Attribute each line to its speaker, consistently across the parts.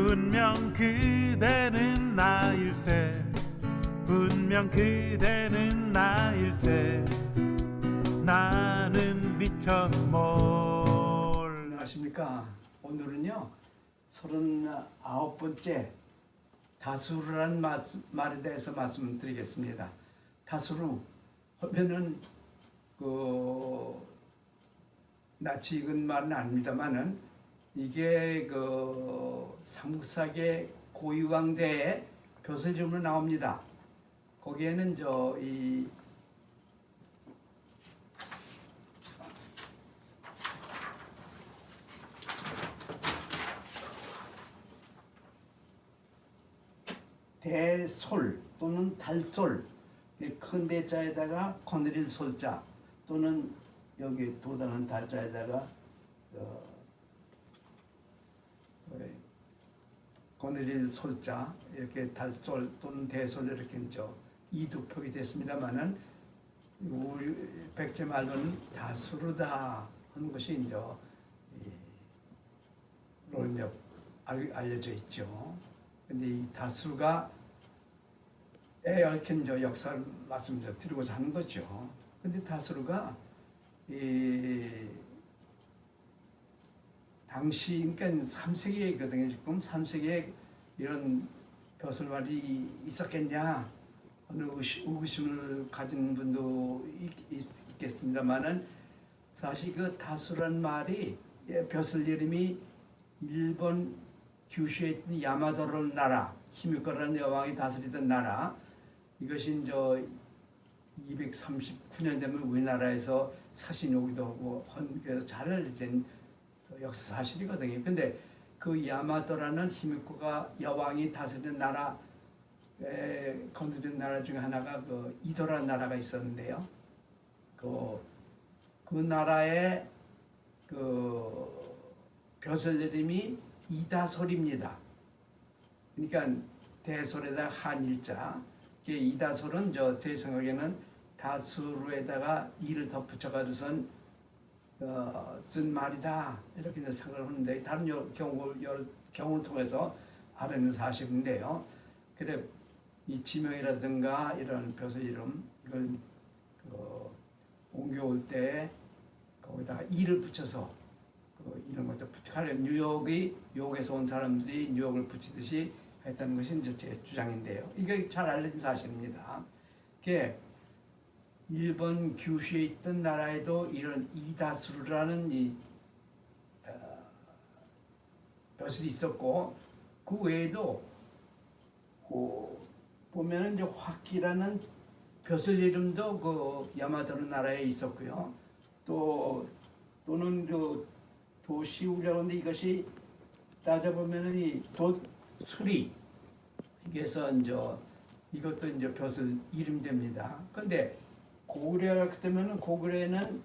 Speaker 1: 분명 그대는 나일세 분명 그대는 나일세 나는 미처 몰라.
Speaker 2: 안녕하십니까. 오늘은요 39번째 다수르라는 말에 대해서 말씀드리겠습니다. 다수르 하면은 낯이 익은 말은 아닙니다만은 이게 삼국사계 고유왕대의 벼슬 이름으로 나옵니다. 거기에는 대솔 또는 달솔, 큰 대자에다가 거느릴 솔자 또는 여기 도당한 달자에다가 거느릴 솔자, 이렇게 달솔 또는 대솔 이렇게 이두표기 됐습니다만은 우리 백제 말로는 다수르다 하는 것이 알려져 있죠. 근데 이 다수가 얽힌 역사를 말씀드리고자 하는 거죠. 근데 다수가 당시 그러니까 3세기거든요. 지금 3세기에 이런 벼슬말이 있었겠냐 하는 의구심을 가진 분도 있겠습니다만은 사실 그 다수란 말이 벼슬 이름이 일본 규슈에 있던 야마도라는 나라, 히미코라는 여왕이 다스리던 나라, 이것이 239년 되면 우리나라에서 사신이 오기도 하고 그래서 잘 알려진 역사 사실이거든요. 근데 그 야마도라는 히미코가 여왕이 다스리는 나라, 건드린 나라 중에 하나가 이도라는 나라가 있었는데요. 그 나라의 벼슬 이름이 이다솔입니다. 그러니까 대솔에다가 한일자, 이다솔은 제 생각에는 다수르에다가 이를 덧붙여가지고선 쓴 말이다 이렇게 생각을 하는데 다른 경우를 통해서 알아내는 사실인데요. 그래 이 지명이라든가 이런 벼슬 이름 이걸 옮겨올 때 거기다가 이를 붙여서 이런 것도 가령 뉴욕에서 온 사람들이 뉴욕을 붙이듯이 했다는 것이 이제 제 주장인데요. 이게 잘 알려진 사실입니다. 일본 규슈에 있던 나라에도 이런 이다수르라는 벼슬이 있었고 그 외에도 보면은 이제 화키라는 벼슬 이름도 야마도르 나라에 있었고요. 또는 도시우라고 하는데 이것이 따져보면은 이 도수리 이게서 이것도 벼슬 이름 됩니다. 근데 고구려 같으면은 고구려에는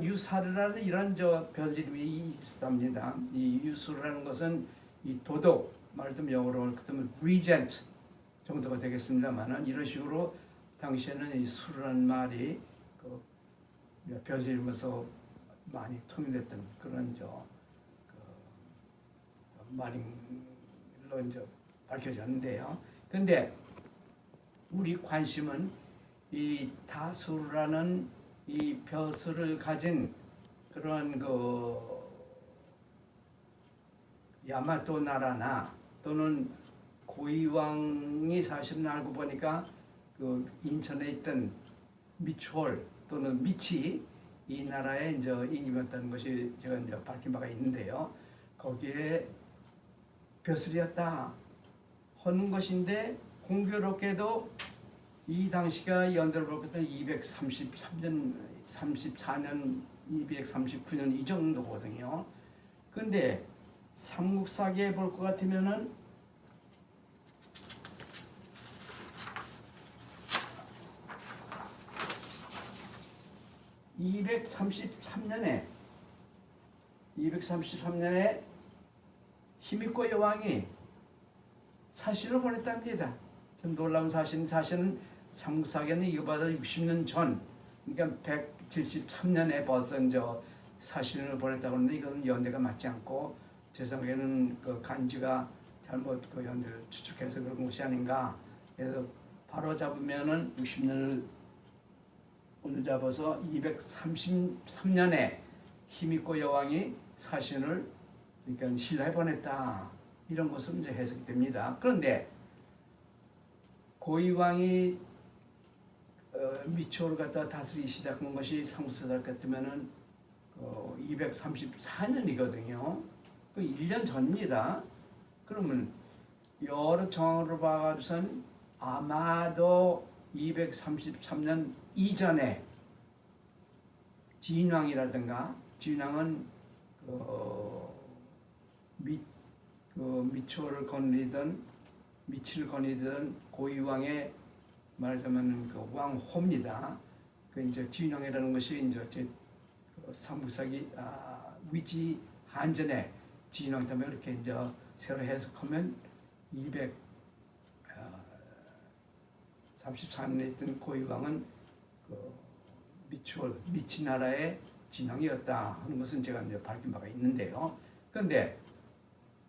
Speaker 2: 유사르라는 이런 벼슬 이름이 있습니다. 이 유수라는 것은 이 도독 말하자면 영어로 그러면 regent 정도가 되겠습니다만은 이런 식으로 당시에는 이 수라는 말이 벼슬 이름에서 많이 통용됐던 그런 말로 밝혀졌는데요. 그런데 우리 관심은 이 다수라는 이 벼슬을 가진 그런 야마토 나라나 또는 고이왕이 사실은 알고 보니까 인천에 있던 미추홀 또는 미치 이 나라의 임금이었다는 것이 제가 밝힌 바가 있는데요. 거기에 벼슬이었다 하는 것인데 공교롭게도 이 당시가 연대로 볼 때 234년, 239년 이 정도거든요. 근데 삼국사기에 볼 것 같으면은 233년에 히미코 여왕이 사신을 보냈답니다. 좀 놀라운 사실은 삼국사기는 이거보다 60년 전 그러니까 173년에 벌써 이제 사신을 보냈다고 하는데 이건 연대가 맞지 않고 제 생각에는 그 간지가 잘못 그 연대를 추측해서 그런 것이 아닌가. 그래서 바로 잡으면은 60년을 오늘 잡아서 233년에 히미코 여왕이 사신을 그러니까 신라에 보냈다. 이런 것은 이제 해석이 됩니다. 그런데 고이 왕이 미초를 갖다 다스리기 시작한 것이 상부사달 같으면은 234년이거든요. 그 1년 전입니다. 그러면 여러 정황으로 봐가지고선 아마도 233년 이전에 진왕이라든가 진왕은 미초를 거느리던 미치를 거느리던 고이왕의 말하자면 그 왕호입니다. 그 이제 진왕이라는 것이 이제 제 삼국사기 위지 한전에 진왕 때문에 이렇게 이제 새로 해석하면 234년에 있던 고이왕은 그 미치 나라의 진왕이었다 하는 것은 제가 이제 밝힌 바가 있는데요. 그런데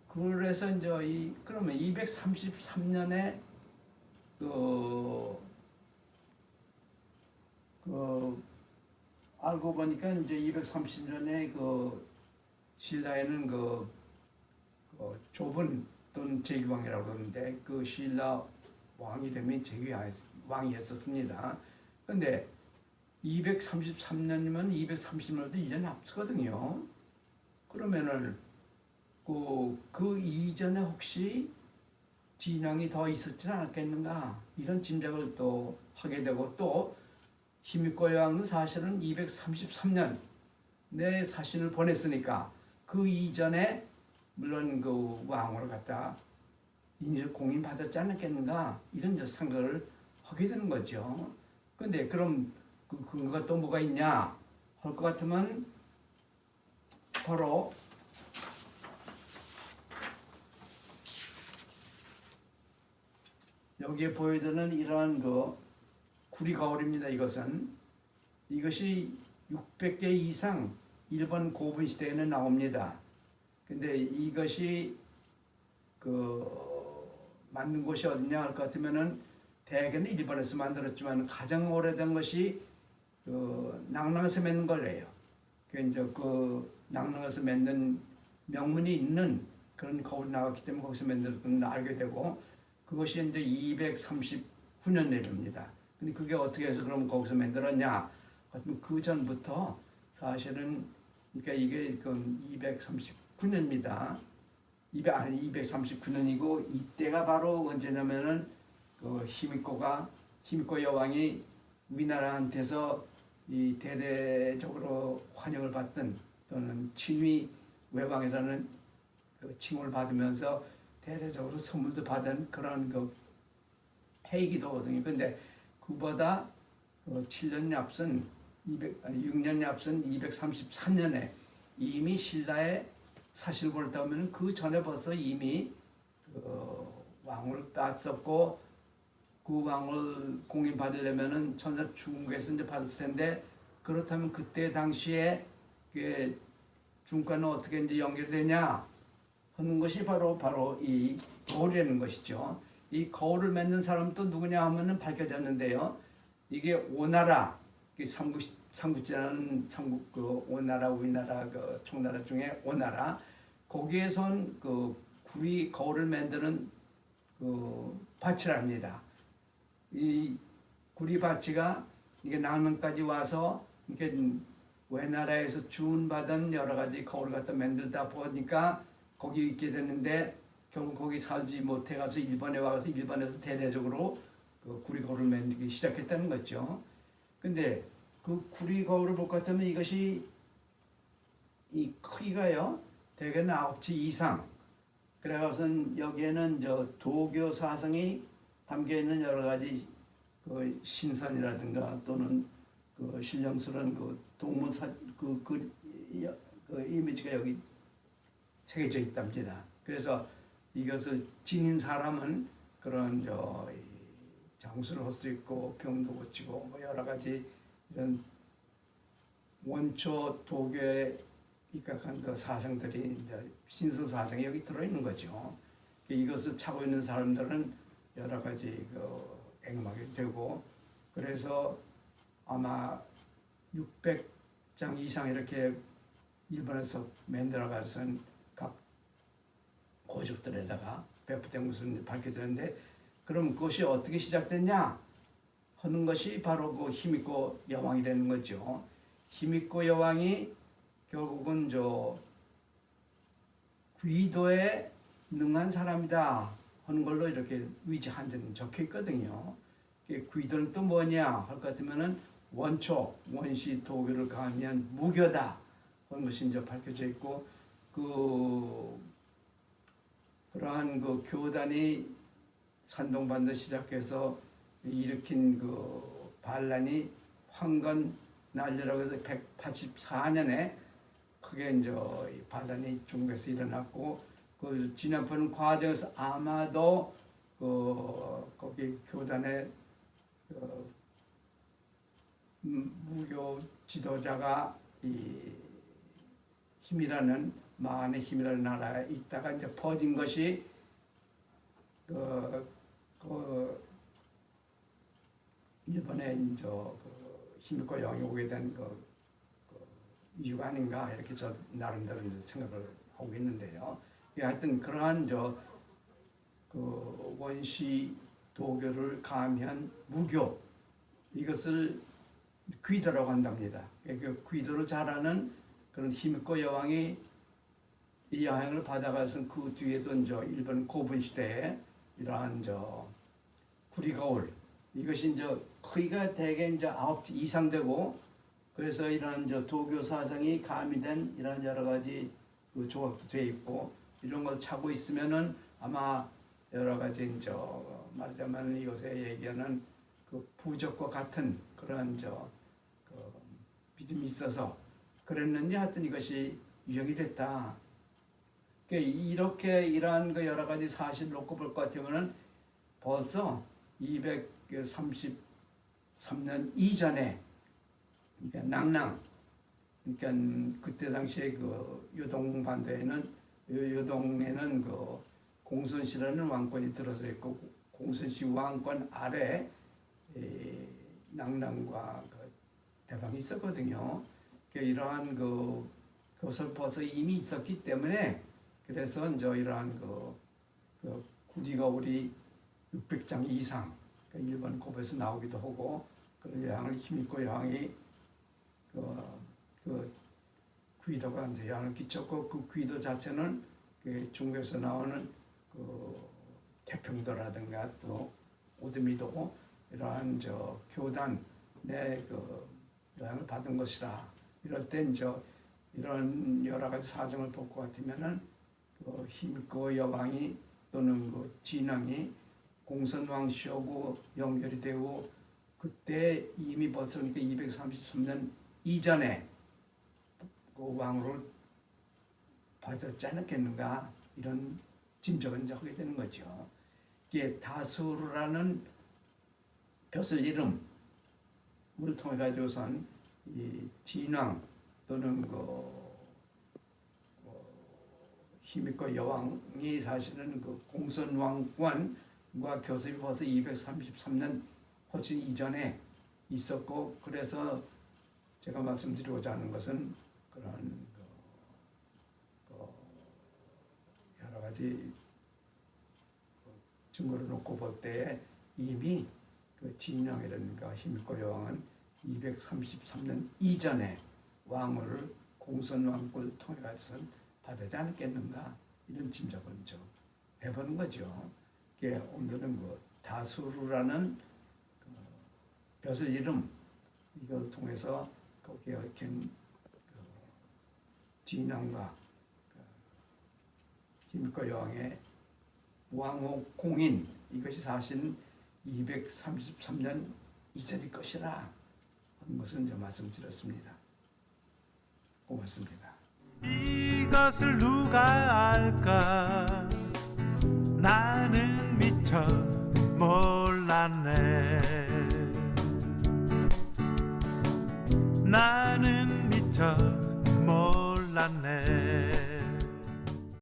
Speaker 2: 그래서 이제 그러면 233년에 알고 보니까 이제 230년에 신라에는 좁은 또는 제기왕이라고 그러는데 그 신라 왕 이름이 제기왕이었습니다. 그런데 233년이면 230년도 이전에 앞서거든요. 그러면은 그 이전에 혹시 진왕이 더 있었지 않았겠는가 이런 짐작을 또 하게 되고 또 히미코 여왕은 사실은 233년 내 사신을 보냈으니까 그 이전에 물론 그 왕으로 갖다 인질 공인 받았지 않았겠는가 이런 생각을 하게 되는 거죠. 그런데 그럼 그 근거가 또 뭐가 있냐 할 것 같으면 바로 여기에 보여드는 이러한 구리 거울입니다. 이것이 600개 이상 일본 고분 시대에는 나옵니다. 근데 이것이 만든 곳이 어디냐 할 것 같으면은 대개는 일본에서 만들었지만 가장 오래된 것이 낭랑에서 맺는 거래요. 이제 낭랑에서 맺는 명문이 있는 그런 거울이 나왔기 때문에 거기서 만들었던 걸 알게 되고 그것이 이제 239년 내립니다. 근데 그게 어떻게 해서 그럼 거기서 만들었냐? 그 전부터 사실은 그러니까 이게 239년입니다. 239년이고 이때가 바로 언제냐면은 히미코 여왕이 우리나라한테서 이 대대적으로 환영을 받던 또는 친위 외왕이라는 칭호를 받으면서 대대적으로 선물도 받은 그런 해이기도 하거든요. 근데 그보다 7년이 앞선 6년이 앞선 233년에 이미 신라에 사실 보냈다 하면 그 전에 벌써 이미 왕을 땄었고 그 왕을 공인받으려면은 천사 중국에서 이제 받았을 텐데 그렇다면 그때 당시에 중과는 어떻게 이제 연결되냐 하는 것이 바로 이 거울이라는 것이죠. 이 거울을 맺는 사람은 또 누구냐 하면은 밝혀졌는데요. 이게 오나라 삼국지라는 삼국 오나라 우리나라 총나라 중에 오나라 거기에선 구리 거울을 만드는 밭이랍니다. 이 구리 밭이가 이게 낭만까지 와서 이렇게 외나라에서 주운받은 여러 가지 거울을 갖다 만들다 보니까 거기 있게 됐는데 결국 거기 살지 못해가서 일본에 와서 일본에서 대대적으로 구리 거울을 만들기 시작했다는 거죠. 근데 그 구리 거울을 볼 것 같으면 이것이 이 크기가요 대개는 9치 이상. 그래서 여기에는 도교 사상이 담겨 있는 여러 가지 신선이라든가 또는 신령스러운 동문사 이미지가 여기 새겨져 있답니다. 그래서 이것을 지닌 사람은 그런 장수를 할 수도 있고 병도 고치고 여러 가지 이런 원초 도교에 입각한 그 사상들이 이제 신선 사상이 여기 들어 있는 거죠. 이것을 차고 있는 사람들은 여러 가지 그 액막이 되고, 그래서 아마 600장 이상 이렇게 일본에서 만들어가서는 각 고족들에다가 배포된 것은 밝혀졌는데, 그럼 그것이 어떻게 시작됐냐 하는 것이 바로 그 히미코 여왕이라는 거죠. 히미코 여왕이 결국은 저 귀도에 능한 사람이다 하는 걸로 이렇게 위지 한전 적혀 있거든요. 귀도는 또 뭐냐 할 것 같으면은 원초 원시 도교를 가하면 무교다 하는 것이 이제 밝혀져 있고, 그러한 그 교단이 산동반도 시작해서 일으킨 그 반란이 황건 난리라고 해서 184년에 크게 이제 반란이 중국에서 일어났고, 그 진압하는 과정에서 아마도 거기 교단의 무교 지도자가 이 힘이라는 마한의 힘이라는 나라에 있다가 이제 퍼진 것이 일본에 이제 히미코 여왕이 오게 된 이유가 아닌가 이렇게 저 나름대로 이제 생각을 하고 있는데요. 하여튼 그러한 원시 도교를 가미한 무교, 이것을 귀도라고 한답니다. 그 귀도를 잘하는 그런 히미코 여왕이 이 여행을 받아가서 그 뒤에도 이제 일본 고분 시대에 이러한 구리거울, 이것이 이제 크기가 대개 이제 9지 이상 되고, 그래서 이러한 도교 사상이 가미된 이러한 여러 가지 그 조각도 되어 있고, 이런 걸 차고 있으면은 아마 여러 가지 이제 말하자면 이것에 얘기하는 그 부적과 같은 그런 믿음이 있어서 그랬는지 하여튼 이것이 유형이 됐다. 이렇게 이러한 그 여러 가지 사실 놓고 볼 것 같으면은 벌써 233년 이전에, 그러니까 낭낭, 그러니까 그때 당시에 그 요동에는 그 공손씨라는 왕권이 들어서 있고, 공손씨 왕권 아래 낭낭과 그 대방이 있었거든요. 이러한 그것을 벌써 이미 있었기 때문에, 그래서 이제 이러한 구리거울이 600장 이상 일본 고부에서 나오기도 하고, 그런 여왕을 히미코 여왕이 귀도가 이제 영향을 끼쳤고, 그 귀도 자체는 중국에서 나오는 태평도라든가 또 오드미도 이러한 교단의 영향을 받은 것이라. 이럴 때 이제 이런 여러 가지 사정을 볼 것 같으면은 히미코 여왕이 또는 진왕이 공선왕씨하고 연결이 되고, 그때 이미 벌써 233년 이전에 그 왕으로 받았지 않았겠는가, 이런 짐작을 이제 하게 되는 거죠. 이게 다수라는 벼슬 이름을 통해 가지고선 이 진왕 또는 히미코 여왕이 사실은 공선왕권과 교섭이 벌써 233년 훨씬 이전에 있었고, 그래서 제가 말씀드리고자 하는 것은 그런 여러 가지 증거를 놓고 볼 때 이미 진왕이라든가 히미코 여왕은 233년 이전에 왕을 공선왕권을 통해 가지고선 받지 않았겠는가, 이런 짐작을 좀 해보는 거죠. 오늘은 다수루라는 벼슬 이름, 이걸 통해서 거기에 얽힌 진왕과 히미코 여왕의 왕후 공인, 이것이 사실은 233년 이전일 것이라 하는 것을 이제 말씀드렸습니다. 고맙습니다.
Speaker 1: 이것을 누가 알까? 나는 미처 몰랐네. 나는 미처 몰랐네.